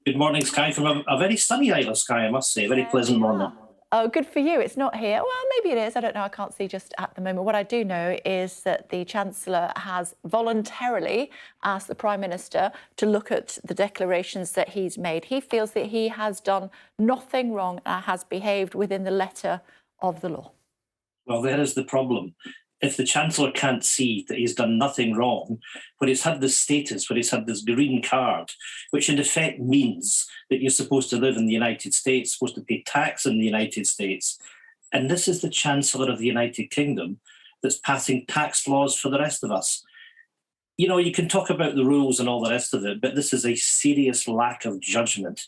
Good morning, Sky, from a very sunny Isle of Skye, I must say. A very There pleasant we morning. are. Oh, good for you. It's not here. Well, maybe it is. I don't know. I can't see just at the moment. What I do know is that the Chancellor has voluntarily asked the Prime Minister to look at the declarations that he's made. He feels that he has done nothing wrong and has behaved within the letter of the law. Well, there is the problem. If the Chancellor can't see that he's done nothing wrong, when he's had this status, when he's had this green card, which in effect means that you're supposed to live in the United States, supposed to pay tax in the United States, and this is the Chancellor of the United Kingdom that's passing tax laws for the rest of us. You know, you can talk about the rules and all the rest of it, but this is a serious lack of judgment.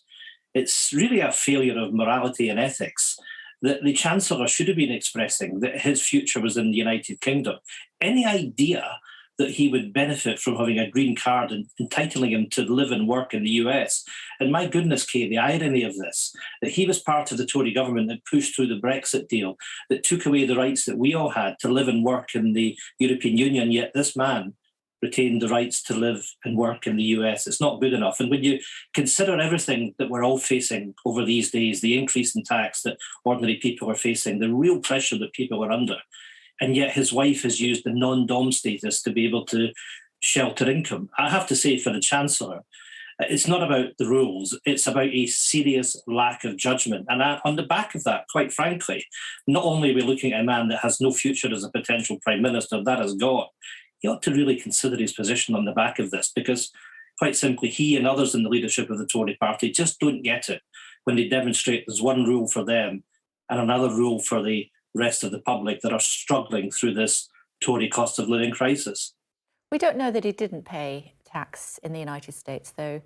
It's really a failure of morality and ethics that the Chancellor should have been expressing that his future was in the United Kingdom. Any idea that he would benefit from having a green card and entitling him to live and work in the US. And my goodness, Kate, the irony of this, that he was part of the Tory government that pushed through the Brexit deal, that took away the rights that we all had to live and work in the European Union, yet this man retained the rights to live and work in the US. It's not good enough. And when you consider everything that we're all facing over these days, the increase in tax that ordinary people are facing, the real pressure that people are under, and yet his wife has used the non-dom status to be able to shelter income. I have to say, for the Chancellor, it's not about the rules, it's about a serious lack of judgment. And on the back of that, quite frankly, not only are we looking at a man that has no future as a potential Prime Minister, that has gone, he ought to really consider his position on the back of this, because quite simply, he and others in the leadership of the Tory party just don't get it when they demonstrate there's one rule for them and another rule for the rest of the public that are struggling through this Tory cost of living crisis. We don't know that he didn't pay tax in the United States, though,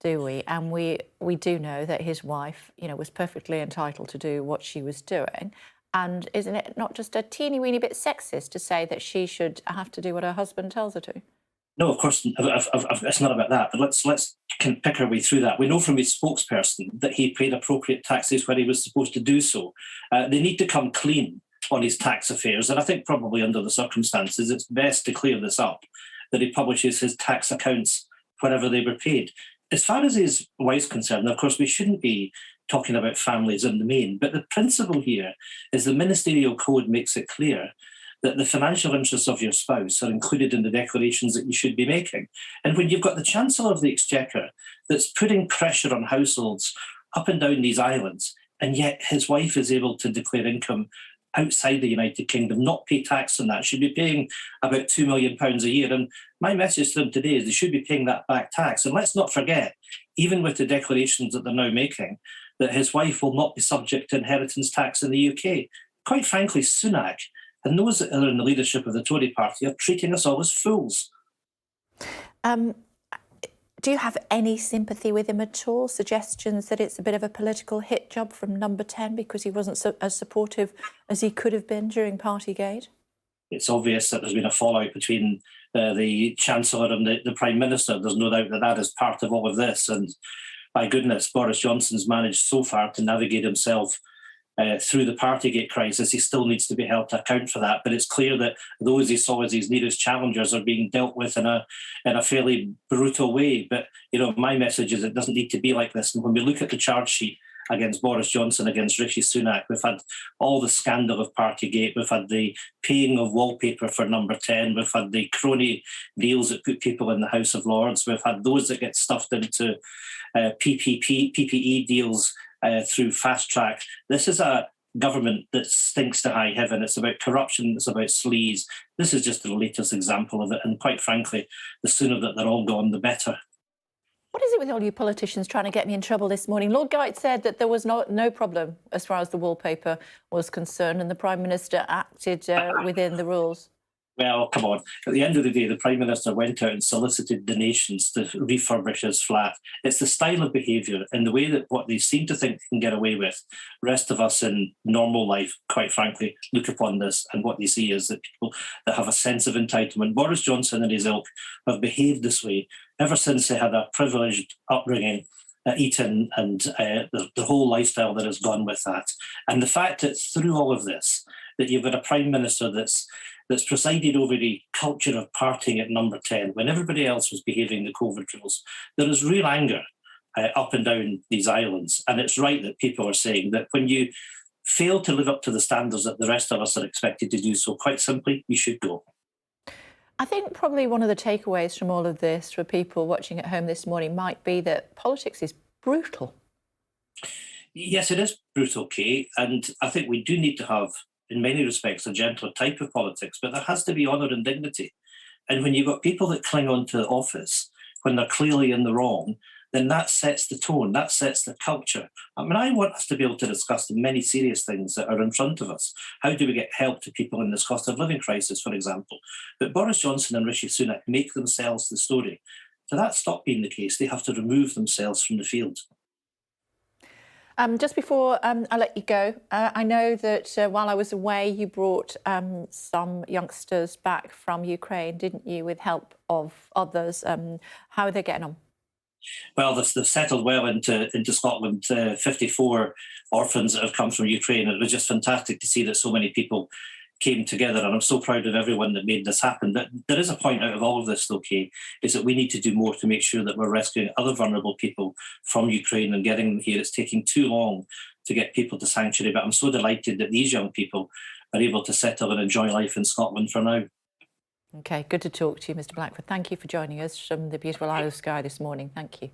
do we? And we do know that his wife, was perfectly entitled to do what she was doing. And isn't it not just a teeny weeny bit sexist to say that she should have to do what her husband tells her to? No, of course, it's not about that. But let's pick our way through that. We know from his spokesperson that he paid appropriate taxes when he was supposed to do so. They need to come clean on his tax affairs. And I think probably under the circumstances, it's best to clear this up, that he publishes his tax accounts wherever they were paid. As far as his wife's concerned, of course, we shouldn't be talking about families in the main, but the principle here is the ministerial code makes it clear that the financial interests of your spouse are included in the declarations that you should be making. And when you've got the Chancellor of the Exchequer that's putting pressure on households up and down these islands, and yet his wife is able to declare income outside the United Kingdom, not pay tax on that, should be paying about £2 million a year. And my message to them today is they should be paying that back tax. And let's not forget, even with the declarations that they're now making, that his wife will not be subject to inheritance tax in the UK. Quite frankly, Sunak and those that are in the leadership of the Tory party are treating us all as fools. Do you have any sympathy with him at all? Suggestions that it's a bit of a political hit job from Number 10 because he wasn't as supportive as he could have been during Partygate? It's obvious that there's been a fallout between the Chancellor and the Prime Minister. There's no doubt that that is part of all of this. And by goodness, Boris Johnson's managed so far to navigate himself through the Partygate crisis. He still needs to be held to account for that. But it's clear that those he saw as his nearest challengers are being dealt with in a fairly brutal way. But, my message is it doesn't need to be like this. And when we look at the charge sheet against Boris Johnson, against Rishi Sunak, we've had all the scandal of Partygate, we've had the paying of wallpaper for Number 10, we've had the crony deals that put people in the House of Lords, we've had those that get stuffed into PPE deals through fast track. This is a government that stinks to high heaven. It's about corruption, it's about sleaze. This is just the latest example of it. And quite frankly, the sooner that they're all gone, the better. What is it with all you politicians trying to get me in trouble this morning? Lord Guyte said that there was no problem as far as the wallpaper was concerned and the Prime Minister acted within the rules. Well, come on. At the end of the day, the Prime Minister went out and solicited donations to refurbish his flat. It's the style of behaviour and the way that what they seem to think they can get away with. Rest of us in normal life, quite frankly, look upon this and what they see is that people that have a sense of entitlement. Boris Johnson and his ilk have behaved this way ever since they had a privileged upbringing at Eton and the whole lifestyle that has gone with that. And the fact that through all of this, that you've got a Prime Minister that's presided over the culture of partying at Number 10 when everybody else was behaving the COVID rules. There is real anger up and down these islands. And it's right that people are saying that when you fail to live up to the standards that the rest of us are expected to do so, quite simply, you should go. I think probably one of the takeaways from all of this for people watching at home this morning might be that politics is brutal. Yes, it is brutal, Kate, and I think we do need to have, in many respects, a gentler type of politics, but there has to be honour and dignity. And when you've got people that cling on to office when they're clearly in the wrong, then that sets the tone, that sets the culture. I mean, I want us to be able to discuss the many serious things that are in front of us. How do we get help to people in this cost of living crisis, for example? But Boris Johnson and Rishi Sunak make themselves the story. So that stop being the case, they have to remove themselves from the field. Just before I let you go, I know that while I was away, you brought some youngsters back from Ukraine, didn't you, with help of others? How are they getting on? Well, they've settled well into Scotland. 54 orphans that have come from Ukraine. It was just fantastic to see that so many people came together, and I'm so proud of everyone that made this happen. But there is a point out of all of this, though, Kay, is that we need to do more to make sure that we're rescuing other vulnerable people from Ukraine and getting them here. It's taking too long to get people to sanctuary, but I'm so delighted that these young people are able to settle and enjoy life in Scotland for now. OK, good to talk to you, Mr Blackford. Thank you for joining us from the beautiful Isle of Skye this morning. Thank you.